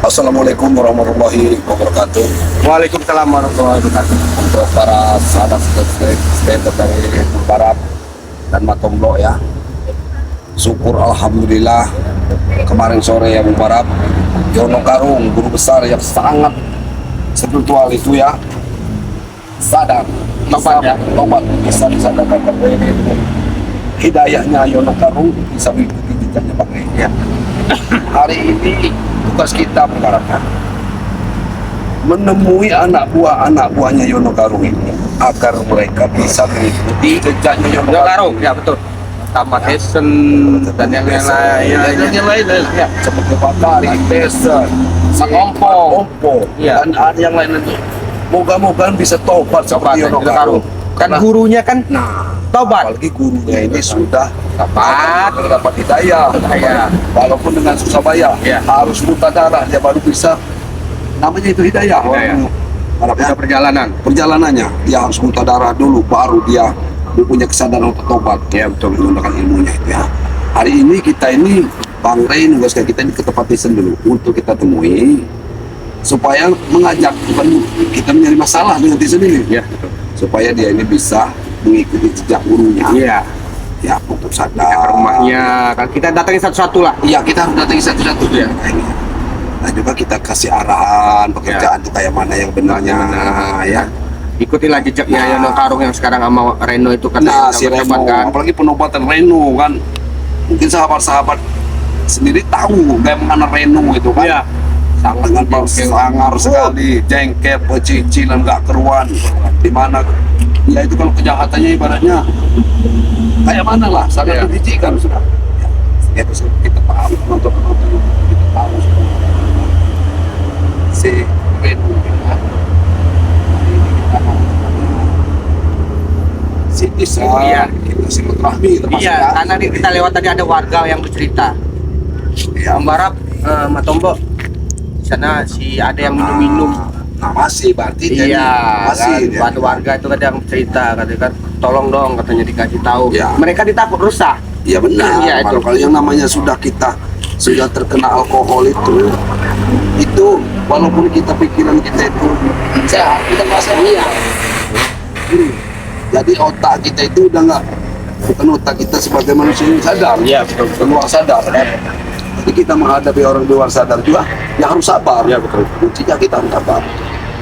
Assalamualaikum warahmatullahi wabarakatuh. Waalaikumsalam warahmatullahi wabarakatuh. Untuk para sahabat stand dari Barat dan Matomblo ya. Syukur alhamdulillah kemarin sore ya Bung Barat, Yono Karung, guru besar yang sangat spiritual itu ya, sadar, tobat bisa disadarkan bahwa ini hidayahnya Yono Karung bisa mengikuti jejaknya Bang Rey ya. Hari ini tugas kita Bung Barat ya, menemui anak buahnya Yono Karung ini agar mereka bisa mengikuti jejaknya Yono Karung. Ya betul. Tamat Hesen dan yang lain ya. Seperti Bakari, Tesen, Ompo, ya. Dan ada yang lain itu. Moga-moga bisa tobat seperti Yono Karung. Kan gurunya kan tobat. Apalagi gurunya ini sudah dapat hidayah. Ya. Walaupun dengan susah payah, Ya. harus muntah darah dia baru bisa. Namanya itu hidayah. Ada Perjalanannya dia harus muntah darah dulu, baru dia punya kesadaran untuk tobat. Ya betul, menggunakan ilmunya itu ya. Hari ini kita ini Bang Rey nugaskan kita ini ke tempat Tisen dulu untuk kita temui supaya mengajak, bukan kita mencari masalah dengan Tisen ini ya. Supaya dia ini bisa mengikuti jejak gurunya. Iya. Ya, untuk Ke sadar. rumahnya kan kita datangin satu-satu lah. Iya, kita harus datangi satu-satu ya. Nah, juga kita kasih arahan pekerjaan kita yang mana yang benarnya ya. Ikutilah jejaknya Yono Karung yang sekarang sama Reno itu kan. Nah, si Reno, apalagi penobatan Reno kan, mungkin sahabat-sahabat sendiri tahu bagaimana Reno itu kan. Iya. Sangar sekali, jengkel, pecicilan, nggak keruan. Di mana ya itu kalau kejahatannya ibaratnya kayak mana lah, sangat menjijikan sudah. Ya, itu kita paham, penonton-penonton kita tahu sudah. Si Reno ya. Si Tisa, kita silaturahmi termasuk Iya, karena kita lewat tadi ada warga yang bercerita. ya. Bang Barap, Matombo, di sana ada yang minum-minum. Nah, masih berarti Iya, masih kan, warga itu kan yang cerita, katanya kan, tolong dong katanya dikasih tahu. Ya. Mereka ditakut rusak. ya benar. Iya, itu. Kalau yang namanya sudah terkena alkohol itu walaupun kita pikiran kita itu sehat, kita merasa iya. Jadi otak kita itu udah nggak, bukan otak kita sebagai manusia yang sadar. Iya, betul. Luar sadar kan. Jadi kita menghadapi orang di luar sadar juga, ya harus sabar. Iya, betul. Kuncinya kita harus sabar.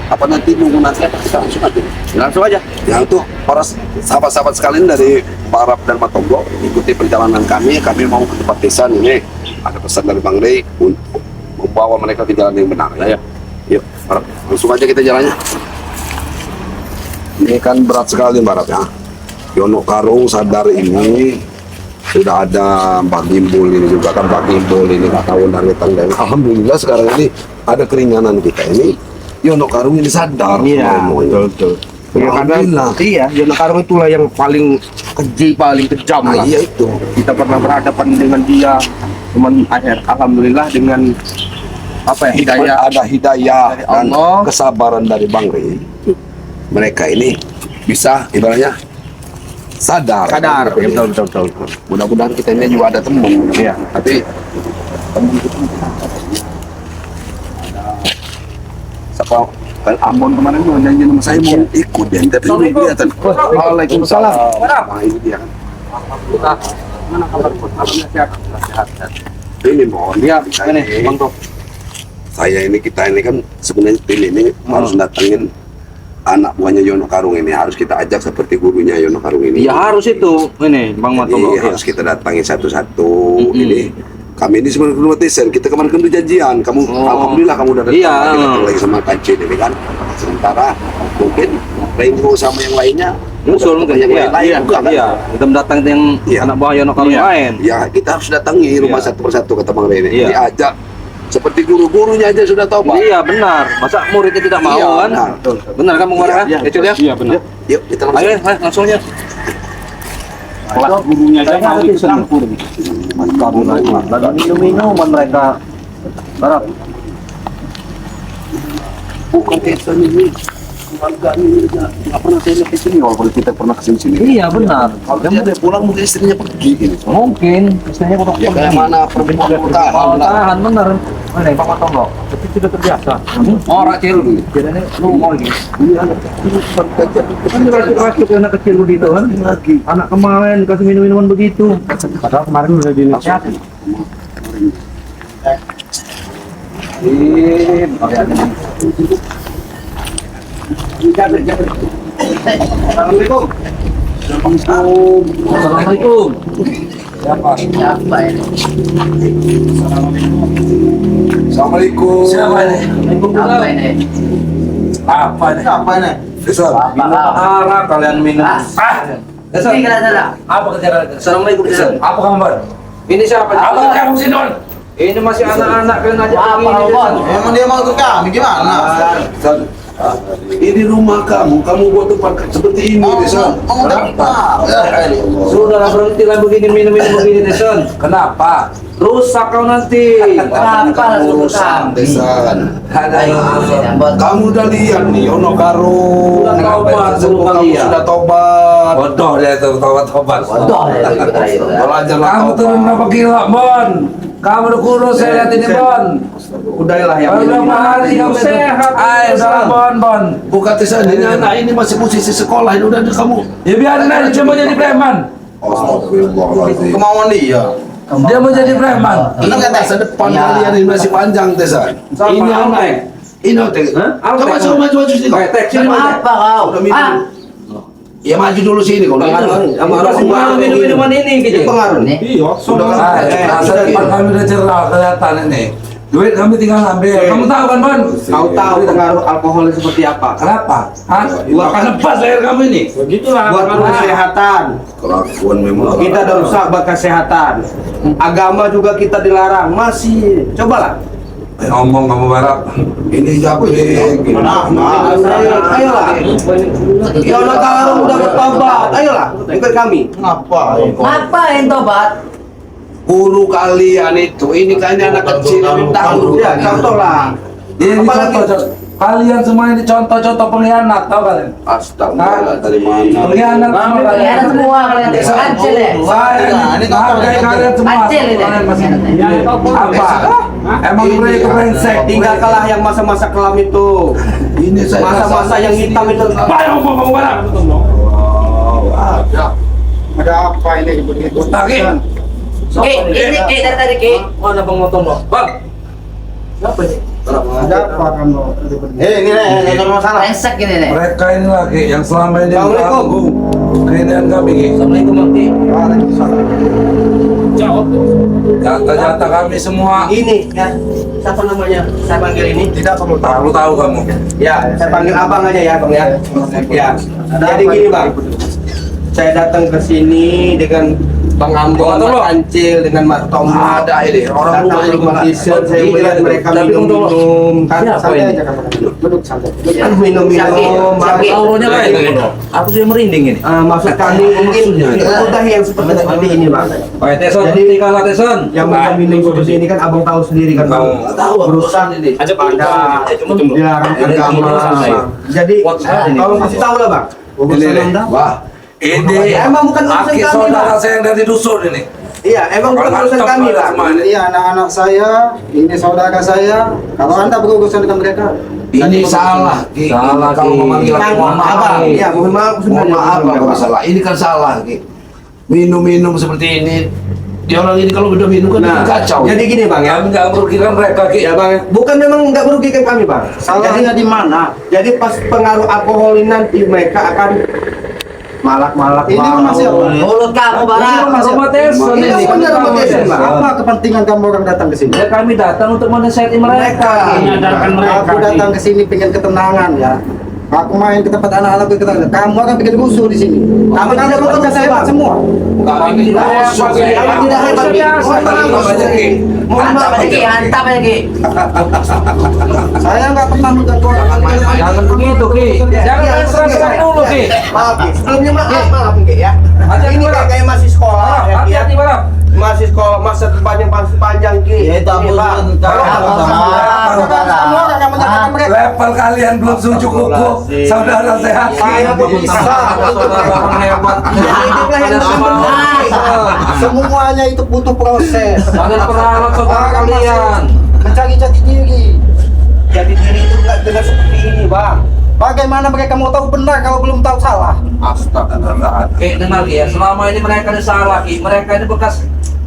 Apa nanti menggunakan kita langsung aja. Langsung aja. Ya itu para sahabat-sahabat sekalian dari Barap dan Matomblo, ikuti perjalanan kami. Kami mau ke tempat desa ini. Ada pesan dari Bang Rey untuk membawa mereka ke jalan yang benar. Ya. Yuk, Barap. Langsung aja kita jalannya. Ini kan berat sekali Barat ya. Yono Karung sadar ini sudah ada Mbak Gimbul ini juga kan, Mbak Gimbul ini nggak tahu dari tangga. Alhamdulillah sekarang ini ada keringanan kita ini. Yono Karung ini sadar. Iya, betul. Ya, karena Yono Karung itulah yang paling keji, paling kejam lah. Iya itu. Kita pernah berhadapan dengan dia, cuman alhamdulillah dengan hidayah. Ada hidayah dari dan Allah, kesabaran dari Bang Rey. Mereka ini bisa ibaratnya sadar. Ya, betul. Mudah-mudahan kita ini juga ada teman. Iya. Tapi teman itu ada siapa? Ambon kemarin tuh janji sama saya mau ikut dia, tapi belum kelihatan. Waalaikumsalam. Nah, ini dia kan. Mana kabar? Sehat. Ini mohon Iya, ini Bang Tok. kita ini kan sebenarnya tim ini harus datangin anak buahnya Yono Karung ini, harus kita ajak seperti gurunya Yono Karung ini. Ya harus itu, ini Bang Matombo. Jadi harus kita datangi satu-satu. Ini kami ini sebenarnya kedua Tisen, kita kemarin kan udah janjian. Kamu alhamdulillah kamu udah datang. Iya. Kita datang lagi sama Kancil ini kan. Sementara mungkin Rainbow sama yang lainnya Musul mungkin yang iya, lain juga kan. iya. Kita mendatang yang anak buah Yono Karung lain. Ya kita harus datangi rumah satu persatu kata Bang Rey ini. Iya. Diajak seperti guru-gurunya aja sudah tahu Pak. Iya benar. Masa muridnya tidak mau Iya, kan? benar. Benar kan Bang Warga? Iya, Itu dia. Iya benar. Yuk kita langsung. Ayo, langsung aja. Kalau gurunya aja mau ikut campur. Minum-minuman mereka. Barap. Bukan Tisen ini. Keluarga ini nggak pernah saya lihat di sini, walaupun kita pernah kesini sini. Iya benar. Kalau dia pulang mungkin istrinya pergi gitu. Mungkin istrinya kurang Ya kayak mana perempuan bertahan lah. tahan benar. Mana yang Pak Tombok? Itu sudah terbiasa. Orang kecil dulu. Jadinya lu mau lagi. Kan rasuk anak kecil begitu kan? Lagi. Anak kemarin kasih minum-minuman begitu. Padahal kemarin udah dinasihati. Assalamualaikum. Assalamualaikum. Siapa? Apa ini? Assalamualaikum. Siapa ini? Apa ini? Apa ini? Apa ini? Besar. Arah kalian minum. Ini kalian salah. Apa kerjaan? Assalamualaikum. Apa kabar? Ini siapa? Apa kamu sih Don? Ini masih anak-anak kalian aja Apa begini. Bang? Emang dia mau ke kami gimana? Ini rumah kamu buat tempat seperti ini, Deson. Mau apa? Sudah berhentilah begini minum-minum begini, Deson. Kenapa? Rusak kau nanti. Kenapa susah? Desan. Ayo, buat Kamu udah lihat nih, Ono Karo. Sudah tobat, Kamu iya. sudah tobat. Bodoh dia itu tobat. bodoh ya kita itu. Belajarlah Kamu tobat. turun berapa kilo, Bon? Kamu udah kurus saya lihat ini, Bon. Udahlah yang Baru berapa hari kamu sehat. Ayo, salam Bon. Bukan Desan, ini anak ini masih posisi sekolah. Ini udah ada kamu. Ya biarin aja, cuma jadi preman. Astagfirullahaladzim. Kemauan dia. Dia mau jadi preman. Ini masa depan Iya. kalian ini masih panjang, Desan. Ini anak. Ini Teh. Coba maju sini kau. Sini Apa kau? Udah minum. Ah, Ya maju dulu sini kau. Sama minum-minuman ini gitu. Pengaruh. ini. Iya, sudah Masa depan kami udah cerah kelihatan ini. Duit kami tinggal ambil. Kamu tahu kan, Bon? Kau tahu pengaruh alkohol seperti apa? Kenapa? Hah? Karena pas leher kamu ini. Begitulah buat kesehatan. Kelakuan memang. Kita udah rusak buat kesehatan. Agama juga kita dilarang. Masih cobalah. Ngomong kamu Barat. Ini siapa ini? Ayolah. Ya Allah kalau udah bertobat, ayolah ikut kami. Ngapa? Ngapain tobat? Guru kalian itu, ini kayaknya anak kecil minta guru. Ya, contohlah. Ini Apalagi? contoh. Kalian semua ini contoh-contoh pengkhianat, tahu kalian? Astagfirullah, dari mana? Pengkhianat semua Kalian kalian. semua kalian kecil ya. Saya Ini contoh menghargai yang kalian semua. Kecil ini. Kalian masih apa? Emang Ini. mereka brengsek. Tinggalkanlah yang masa-masa kelam itu. Ini saya Masa-masa yang hitam itu. Apa yang ngomong kamu Barat? Ada apa ini begitu? Lagi. Ini dari tadi Ki. Mana Bang Motong lo? Bang. Siapa ini? Ada apa kamu? Ini nih, ada masalah. Resek ini nih. Mereka ini lagi yang selama ini Assalamualaikum. mengganggu keindahan kami. Ki. Assalamualaikum Bang Ki. Jatah-jatah kami semua. Ini ya. Siapa namanya? Saya panggil ini. Tidak perlu tahu. Tahu tahu kamu. Ya, saya panggil abang aja ya, Bang ya. Ya. Jadi gini, Bang. Saya datang ke sini dengan Bang Ambon, Mas Ancil, dengan Mas Tom. Ada ini orang rumah ini malah. Saya melihat mereka minum-minum. Santai aja kamu. Duduk santai. Minum-minum. Siapa? Auranya kayak gini. Aku sudah merinding ini. Maksud kami mungkin udah yang seperti ini, Bang. Oke, Teson, Jadi- tinggal lah Teson. Yang mereka minum seperti ini kan abang tahu sendiri kan, Bang. Tahu, Berusaha ini. Aja Pak. Dilarang agama. Jadi kalau kasih tahu lah, Bang. Ini nih. Wah, Ini Emang bukan urusan aki kami, saudara Bang. saya yang dari dusun ini. Iya, emang bukan urusan kami, Bang. Ini anak-anak saya, ini saudara saya. Kalau Anda berurusan dengan mereka, ini salah. Ki. Salah, Kalau Ki. memanggil Bang, mohon maaf. Abang. Ki. Iya, mohon maaf Mohon sebenarnya. maaf kalau salah. Ini kan salah. Ki. Minum-minum seperti ini. Dia orang ini kalau udah minum kan Nah, kacau. jadi gini, Bang ya. Kami nggak merugikan mereka, Ki. Ya, Bang. Bukan memang nggak merugikan kami, Bang. salahnya di mana? Jadi pas pengaruh alkohol ini nanti mereka akan malak-malak. Ini bau. masih apa? Mulut kamu Barat. Rumah Teson Ini ini. benar rumah Teson, Bang. Apa kepentingan kamu orang datang ke sini? Ya kami datang untuk menasihati mereka. Menyadarkan mereka, Aku datang ke sini pengen ketenangan ya. Aku main ke tempat anak-anakku ketenangan. Kamu akan bikin rusuh di sini. Kamu tidak perlu hebat semua. Kami tidak hebat. Kami tidak hebat. Biasa. Mohon maaf, Hantam aja Ki, hantam aja Ki. Saya nggak pernah mengganggu orang. Jangan begitu, Ki. Jangan keras-keras dulu, Ki. Maaf, Ki. Sebelumnya maaf, Ki ya. Hati-hati, Ini Barat. kayak masih sekolah ya, Ki, ya. Hati-hati, Barat. Masih sekolah, masa panjang Ki. Ya, itu Ini, Bang. Semua orang yang menyatakan mereka. Level kalian belum sujud kuku. Saudara sehat. Saya bisa. Saudara hebat. Hiduplah yang benar. Semuanya itu butuh proses. Kalian peralat saudara kalian. mencari jati diri. Jadi diri itu nggak dengan seperti ini, Bang. Bagaimana mereka mau tahu benar kalau belum tahu salah? Astagfirullahaladzim. Ki, dengar Ki ya, selama ini mereka ini salah Ki. Mereka ini bekas,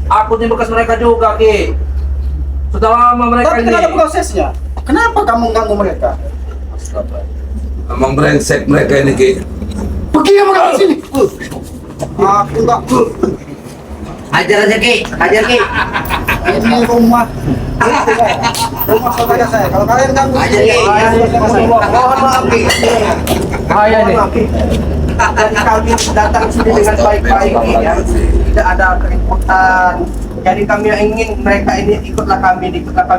aku ini bekas mereka juga Ki. Sudah lama mereka Tapi ini. kan ada prosesnya. Kenapa kamu ganggu mereka? Emang brengsek mereka ini, Ki. Pergi kamu dari sini. Aku enggak. Hajar aja Ki, hajar Ki. Ini rumah. Rumah saudara saya. Kalau kalian ganggu, Ajar, Ki. Mohon maaf, Ki. Bahaya nih. Jadi kami datang sini dengan baik-baik, Ki, ya. Tidak ada keributan. Jadi kami ingin mereka ini ikutlah kami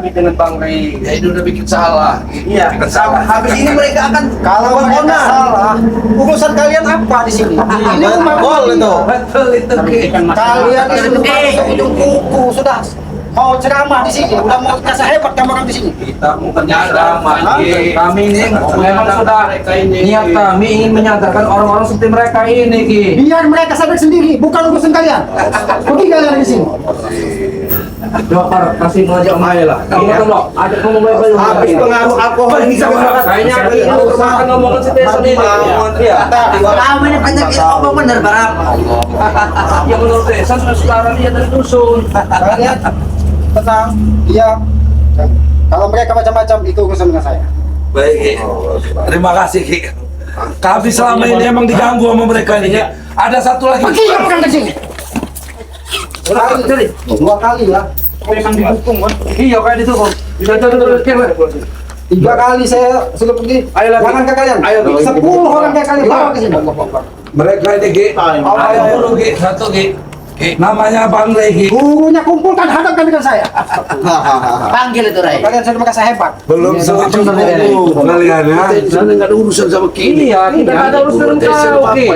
dengan Bang Rey. Ya ini udah bikin salah. Iya. Bikin salah. Habis ini mereka akan kalau mereka berbohongan. salah, urusan kalian apa di sini? Ini rumah Betul itu. Betul itu Ki. kalian ini sudah ujung kuku, sudah mau ceramah di sini, udah mau rasa hebat kamu orang di sini. Kita bukan nyadar Ki. Kami ini memang sudah niat kami ingin menyadarkan orang-orang seperti mereka ini Ki. Biar mereka sadar sendiri, bukan urusan kalian. Pergi kalian dari sini. Dokter kasih ngajak Maya lah. Kamu tolong, ada ngomong baik-baik. Habis pengaruh alkohol ini sama Kayaknya ini usahakan ngomongin si Tessa sendiri. Iya. Kamu ini banyak ini ngomong bener Barap. Ya menurut Tessa sekarang dia dari dusun. Kalian tenang, diam. Kalau mereka macam-macam itu urusan dengan saya. Baik, Ki. Terima kasih, Ki. Kami selama ini emang diganggu sama mereka ini, Ki. Ada satu lagi. Pergi kamu orang dari sini. Dua kali ya. Memang dihukum kan? Iya kayak itu kok. Tiga kali saya sudah pergi. Ayo lagi. Jangan ke kalian. Ayo, Ki. 10 orang kayak kalian bawa ke sini. Mereka ini, Ki. Ayo dulu, Ki. Satu, Ki. Ki. Namanya Bang Rey, Ki. Gurunya kumpulkan, hadapkan dengan saya. Panggil itu Ray. Kalian sudah merasa hebat. Belum setuju kalian ya. Sana nggak ada urusan sama Kini. Iya, kita nggak ada urusan dengan kau Ki.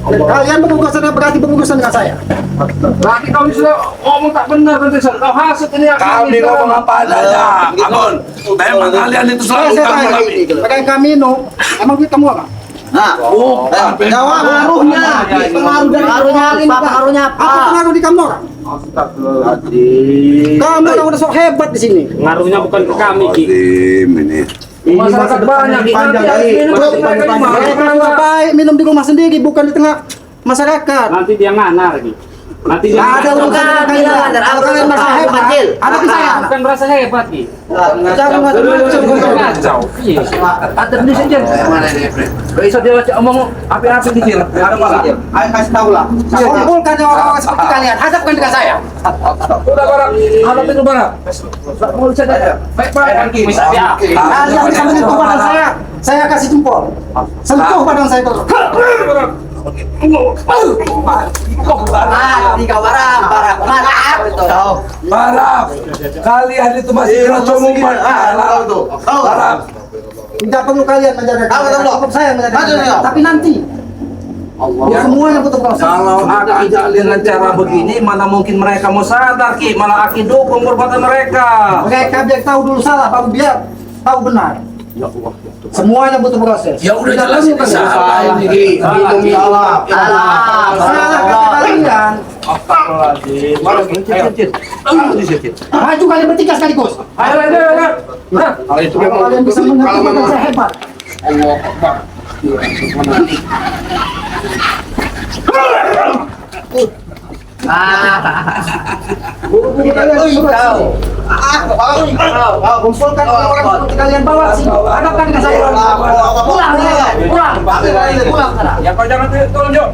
Kalian berurusan berarti berurusan dengan saya. Lagi kau sudah ngomong tak benar kan Tessa. Kau hasut ini aku. Kami ngomong apa adanya. Amun. Memang kalian itu selalu Saya ganggu tanya, kami. pakai kami minum, emang duit kamu apa? Nah, Jawab. pengaruhnya, pengaruh dari pengaruhnya apa? Pengaruhnya Apa apa? pengaruh di kamu orang? Kamu orang udah sok hebat di sini. Ngaruhnya bukan ke kami, Ki. Ini. Masyarakat banyak Ki. Nanti harus minum Kalau pasti mereka di mana? lebih baik minum di rumah sendiri, bukan di tengah masyarakat. Nanti dia nganar, Ki. Nanti dia Nggak ada nganar. urusan dengan kalian. Kalau kalian merasa hebat, ada di saya. Bukan merasa hebat, Ki. Jangan macam-macam. Kacau. Iya. Ada di sini. Bisa dia baca omong api-api di sini. Ada apa? Ayo kasih tahu lah. Kumpulkan orang-orang seperti kalian, hadapkan dengan saya. Udah Barak, hadap itu Barak. Mau saja. Baik-baik Ki. Kalian bisa menyentuh badan saya kasih jempol. Sentuh badan saya terus. Mati kau Barap, Barap itu. Barap. Kalian itu masih kena cumuman. Barap. Tidak perlu kalian menjaga. Cukup saya menjaga. Tapi nanti. Semuanya butuh proses. Kalau Aki dengan cara begini, mana mungkin mereka mau sadar Ki? Malah Aki dukung perbuatan mereka. Mereka biar tahu dulu salah, baru biar tahu benar. Semuanya butuh proses. Ya udah jelas ini salah ini, Ki. Minum salah. Salah kata kalian. Maju kalian bertiga sekaligus. Ayo, ayo, ayo. Nah, Kalau kalian bisa menyentuh saya hebat. Kumpulkan orang seperti kalian bawa sini. Hadapkan dengan saya. Pulang, pulang, pulang sana. ya kau jangan tunjuk.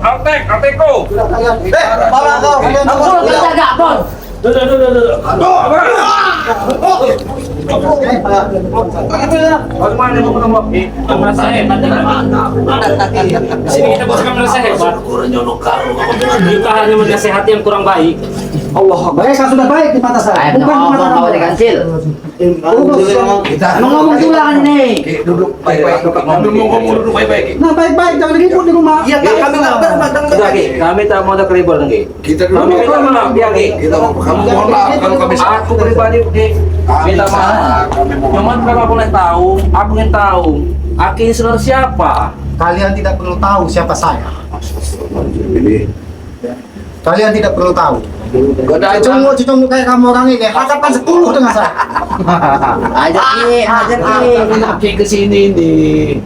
Alteko. Kalian. Bawa kau. Kalian bawa. Pulang kita gak pun. Bagaimana mau ketemu? Merasa hebat. Di sini kita bukan merasa hebat. Kita hanya menasehati yang kurang baik. Mereka sudah baik di mata saya. Ayo Bukan di mata ngomong mereka. kancil. Kita Ngomong tulang nih. Ki, duduk baik-baik. Kami mau ngomong duduk baik-baik, Ki. Nah baik-baik jangan ribut di rumah. Iya, Kak, kami nggak bermadang Sudah Ki, kami tak mau ada keributan Ki. Kita Kami duduk. minta maaf ya Ki. Kita mau kamu mohon maaf kalau kami salah. Aku pribadi Ki, minta maaf. Cuman kalau boleh tahu, aku ingin tahu. Aki ini saudara siapa? Kalian tidak perlu tahu siapa saya. Ini Kalian tidak perlu tahu. Cuma kayak kamu orang ini, hadapan 10 dengan saya. Ajak Aki ke sini nih.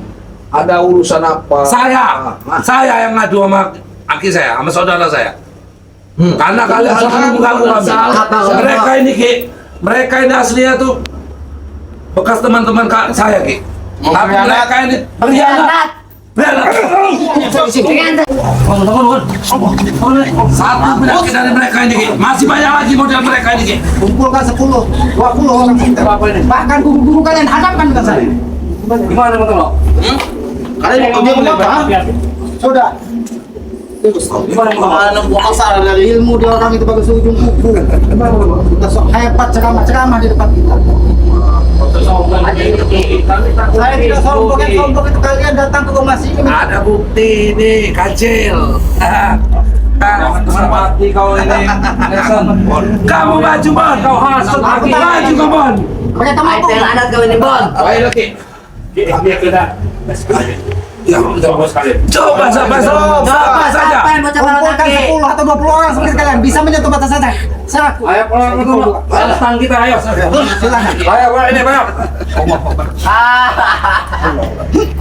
Ada urusan apa? Saya yang ngadu sama Aki saya, sama saudara saya. Karena kalian selalu mengganggu kami. Mereka ini aslinya tuh bekas teman-teman saya, Ki. Tapi mereka ini berkhianat. Satu penyakit dari mereka ini, Ki. Masih banyak lagi model mereka ini, Ki. Kumpulkan 10, 20 orang kita. Bahkan guru-guru kalian hadapkan dengan saya. Gimana, teman-teman? Kalian mau dia apa? Sudah. Gimana masalah dari ilmu dia orang itu bagus ujung kuku. Kita sok hebat ceramah di depan kita. Saya tidak sombong itu kalian datang ke rumah sini. Ada bukti ini, kacil. Teman-teman mati kau ini. Kamu maju, Bon. Kau hasut lagi. Maju, kau, Bon. Pakai teman aku. anak kau ini, Bon. Baik, Ki. Dia kena. Ya, coba saja. Coba saja. Apa yang mau coba Kumpulkan lagi? 10 atau 20 orang seperti kalian bisa menyentuh batas saya. Seraku. Ayo pulang itu. Tang kita, ayo. Silakan. Ayo, ini banyak.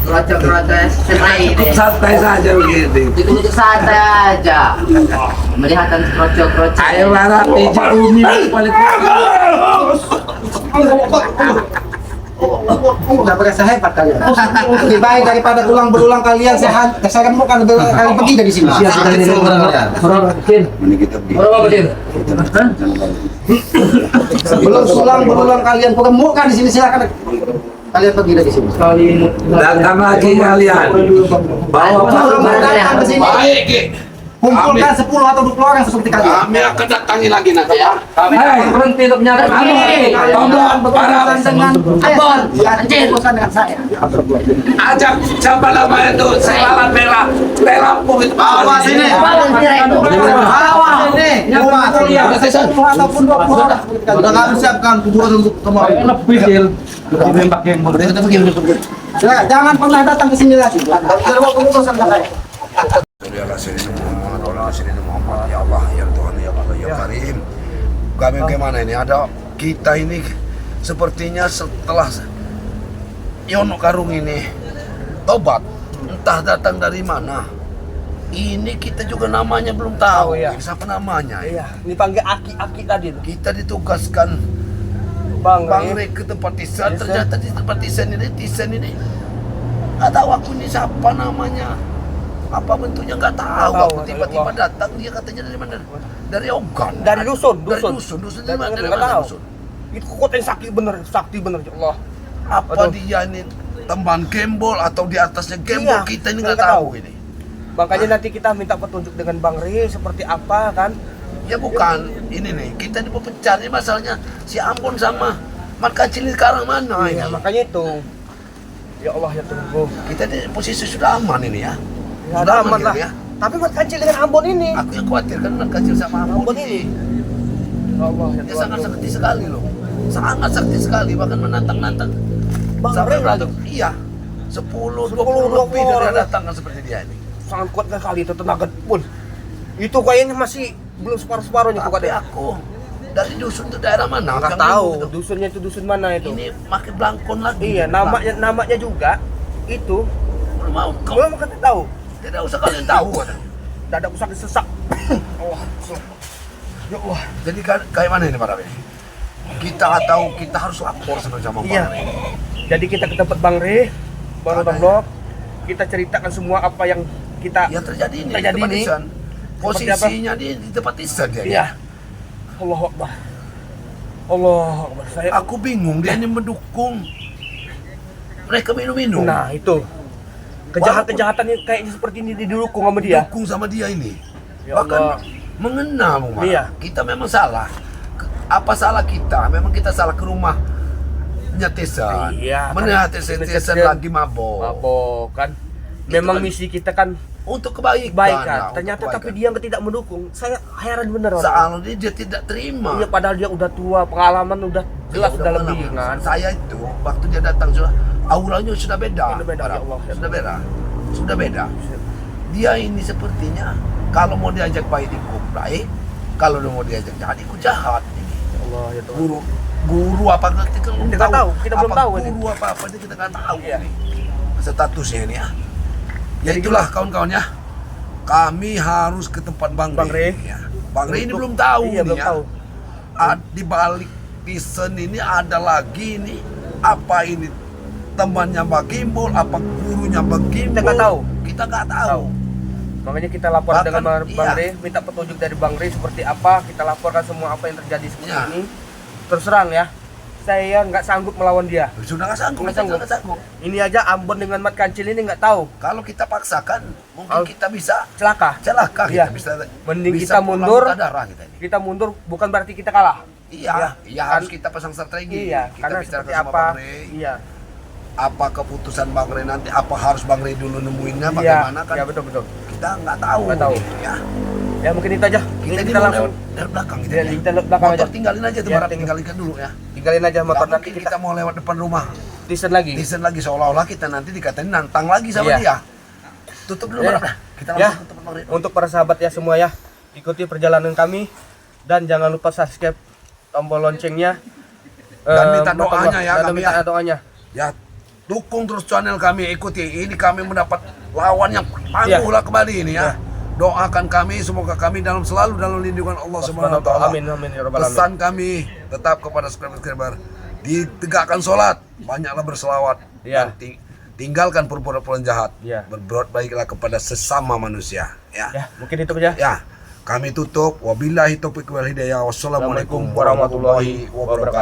Kerocok-kerocok senai ini. Santai saja begini. Duduk santai aja. Melihatkan kerocok-kerocok. Ayo larang pijak umi paling Udah berasa hebat kalian. Lebih baik daripada ulang-berulang kalian saya akan mau kalian pergi dari sini. Belum ulang-berulang kalian peremukan di sini silakan kalian pergi dari sini. datang lagi kalian. Bawa Datang ke sini. baik, Ki. Kumpulkan 10 atau 20 orang seperti kalian. Kami akan datangi lagi nanti ya. Kami Berhenti untuk menyadap. tolong para Dengan Abon, urusan dengan saya. ajak siapa namanya itu Selamat Merah Lampung itu. Bawa sini. Bawa sini. Ataupun 20 orang. Sudah kami siapkan kuburan untuk kemarin. Lebih Cil. Ditembak yang Jangan pernah datang ke sini lagi. Tidak mau urusan dengan saya. Muhammad, ya Allah, ya Tuhan, ya Allah, ya Karim. Kami bagaimana ini? Ada kita ini sepertinya setelah Yono Karung ini tobat, entah datang dari mana. Ini kita juga namanya belum tahu. Siapa namanya? Iya, dipanggil Aki tadi. Kita ditugaskan Bang Re ke tempat Tisan. Ternyata di tempat Tisan ini nggak tahu aku ini siapa namanya. Apa bentuknya nggak tahu. Aku tiba-tiba datang, dia katanya dari mana? Dari Ogan. Dari dusun. Dari dusun dari mana? Dari Nggak mana tahu. dusun? Itu kekuatan sakti bener ya Allah. Apa dia ini teman gembol atau di atasnya gembol? Iya, Kita ini nggak nggak tahu ini. Makanya nanti kita minta petunjuk dengan Bang Re seperti apa kan? Ya bukan, ini nih kita ini mau mencari masalahnya si Ambon sama Mat Kacil ini sekarang mana ini? Iya, makanya itu. Ya Allah ya tunggu. Kita di posisi sudah aman ini ya. Ya, Sudah aman lah. gitu ya. Tapi Mat Kancil dengan Ambon ini. Aku yang khawatir kan Mat Kacil sama Ambon ini. Ya Allah ya Dia Tuhan. sangat sakti sekali loh. Sangat sakti sekali, bahkan menantang-nantang. Bang Sampai Re lagi. iya. 10-20 lebih dari datang kan seperti dia ini. Sangat kuat sekali itu tenaga pun. Itu kayaknya masih belum separuh-separuhnya Tapi kuat ya. aku dari dusun itu daerah mana? Nggak Yang tahu itu. dusunnya itu dusun mana itu. Ini makin belangkon lagi. Iya, namanya juga itu Belum mau kau. belum kita tahu. Tidak usah kalian tahu. Dada usah sesak. Allah. Ya Allah. Jadi kayak mana ini para ini? Kita tahu kita harus lapor sebenarnya sama Iya. Bang Re. Jadi kita ke tempat Bang Re, Bang Blok, kita ceritakan semua apa yang kita Yang terjadi ini Terjadi di tempat ini. Tisan. Seperti apa? Posisinya di tempat Tisan dia. Iya. Allahu Akbar. Allahu Akbar. Saya Aku bingung dia ini mendukung mereka minum-minum. Nah, itu. Kejahatan-kejahatan yang kayak seperti ini didukung sama dia. Dukung sama dia ini. Ya Bahkan Allah. mengena Bang. Iya. Kita memang salah. Apa salah kita? Memang kita salah ke rumah Tisan. Iya, Mana kan. Tisan Tisan lagi mabok. Mabok kan. Memang kan. misi kita kan Untuk kebaikan. baik nah, kan. untuk Ternyata kebaikan. tapi dia yang tidak mendukung. Saya heran bener orang. Soalnya dia tidak terima. Iya, padahal dia udah tua, pengalaman udah jelas Iya, udah udah lebih pengalaman. kan. Saya itu waktu dia datang sudah auranya sudah beda. Sudah beda, ya Allah. Sudah beda. Sudah beda. Dia ini sepertinya kalau mau diajak baik baik, Kalau lu mau diajak jadi ku jahat ini. Allah ya Tuhan. Guru apa kita belum Kita nggak tahu, kita belum tahu ini. Guru apa aja kita nggak tahu Iya. ini. Statusnya ini ya. Ya itulah kawan-kawan ya. Kami harus ke tempat Bang Bang Rey. Rey. Ya. Bang Rey ini belum tahu Iya, nih belum ya. tahu. Di balik Tisen ini ada lagi ini apa ini temannya Bang Gimbal, apa gurunya Bang Gimbal? Kita nggak tahu. Kita nggak tahu. Makanya kita lapor Bahkan, dengan Bang iya. Rey, minta petunjuk dari Bang Rey seperti apa, kita laporkan semua apa yang terjadi seperti Iya. ini. Terus terang ya, saya nggak sanggup melawan dia. Sudah nggak sanggup, Nggak kita sanggup. nggak sanggup. Ini aja Ambon dengan Mat Kancil ini nggak tahu, Kalau kita paksakan, mungkin Oh. kita bisa celaka. celaka, Iya. kita bisa Mending bisa kita pulang mundur. muntah darah kita ini. Kita mundur bukan berarti kita kalah. Iya, iya Kan- harus kita pasang strategi. Iya, kita karena bicara seperti sama apa? Bang Rey. Iya. Apa keputusan Bang Rey nanti? Apa harus Bang Rey dulu nemuinnya? Iya, Bagaimana kan? iya betul betul. Kita nggak tahu. Nggak tahu. Ya. Ya mungkin itu aja. Kita, Kita langsung lewat belakang gitu Iya, kita lewat belakang motor aja. tinggalin aja tuh, Iya, Barap, tinggal. tinggalin dulu ya. tinggalin aja motor, Nggak nanti mungkin kita kita mau lewat depan rumah. teaser lagi. Desain lagi seolah-olah kita nanti dikatain nantang lagi sama Iya. dia. Tutup dulu Iya. Barap dah. Kita Ya, langsung ke tempat Bang Rey. untuk para sahabat ya semua ya, ikuti perjalanan kami dan jangan lupa subscribe, tombol loncengnya. Dan minta motor doanya gua. ya, Dan kami minta ya. doanya. Ya, dukung terus channel kami, ikuti. Ini kami mendapat lawan yang tangguh Iya. lah kembali ini ya. Doakan kami, semoga kami selalu dalam lindungan Allah Subhanahu wa taala. Amin amin ya rabbal alamin. Pesan kami tetap kepada subscriber, ditegakkan sholat, banyaklah berselawat, Iya. dan tinggalkan perbuatan jahat. Iya. Berbuat baiklah kepada sesama manusia. Ya. Ya, mungkin itu aja. Ya. Kami tutup. Wabillahi taufiq wal hidayah. Wassalamualaikum Assalamualaikum warahmatullahi warahmatullahi wabarakatuh.